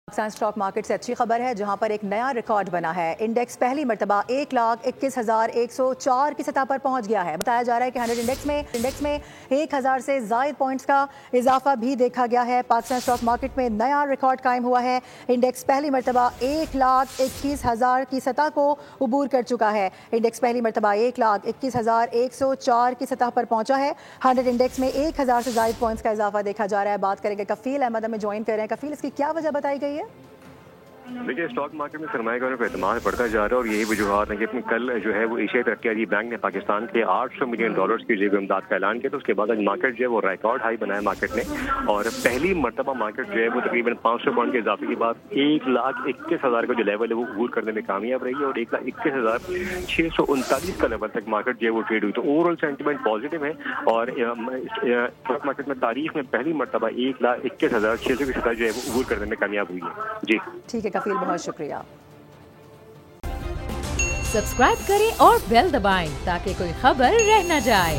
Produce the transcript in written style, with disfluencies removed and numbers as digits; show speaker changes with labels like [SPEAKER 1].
[SPEAKER 1] Pakistan stock market سے اچھی خبر ہے جہاں پر ایک نیا ریکارڈ بنا ہے۔ انڈیکس پہلی مرتبہ 1,21,104 کی سطح پر پہنچ گیا ہے۔ بتایا جا رہا ہے کہ 100 انڈیکس میں 1,000 سے زائد پوائنٹس کا اضافہ بھی دیکھا گیا ہے۔ پاکستان اسٹاک مارکیٹ میں نیا ریکارڈ قائم ہوا ہے۔ انڈیکس پہلی مرتبہ 1,21,000 کی سطح کو عبور کر چکا ہے۔ انڈیکس پہلی مرتبہ 1,21,104 کی سطح پر پہنچا ہے۔ 100 انڈیکس میں 1,000 سے زائد پوائنٹس کا اضافہ دیکھا جا رہا ہے۔ بات کریں گے کفیل احمد ہمیں جوائن کر رہے ہیں۔ کفیل، اس کی کیا وجہ بتائی گئی ہے؟
[SPEAKER 2] دیکھیے، اسٹاک مارکیٹ میں سرمایہ کاروں کا اعتماد بڑھتا جا رہا ہے اور یہی وجوہات ہیں کہ کل جو ہے وہ ایشیائی ترقیاتی بینک نے پاکستان کے $800 ملین کی جیب امداد کا اعلان کیا، تو اس کے بعد مارکیٹ جو ہے وہ ریکارڈ ہائی بنایا مارکیٹ نے، اور پہلی مرتبہ مارکیٹ جو ہے وہ تقریباً 500 پوائنٹ کے اضافے کے بعد 1,21,000 کا جو لیول ہے وہ عبور کرنے میں کامیاب رہی ہے اور 1,21,639 کا لیول تک مارکیٹ جو ہے وہ ٹریڈ ہوئی۔ تو اوور آل سینٹیمنٹ پازیٹیو ہے اور اسٹاک مارکیٹ میں تاریخ میں پہلی مرتبہ 1,21,600 کی سطح جو ہے وہ عبور کرنے میں کامیاب ہوئی ہے۔ جی
[SPEAKER 1] ٹھیک ہے کفیل، بہت شکریہ۔
[SPEAKER 3] سبسکرائب کریں اور بیل دبائیں تاکہ کوئی خبر رہ نہ جائے۔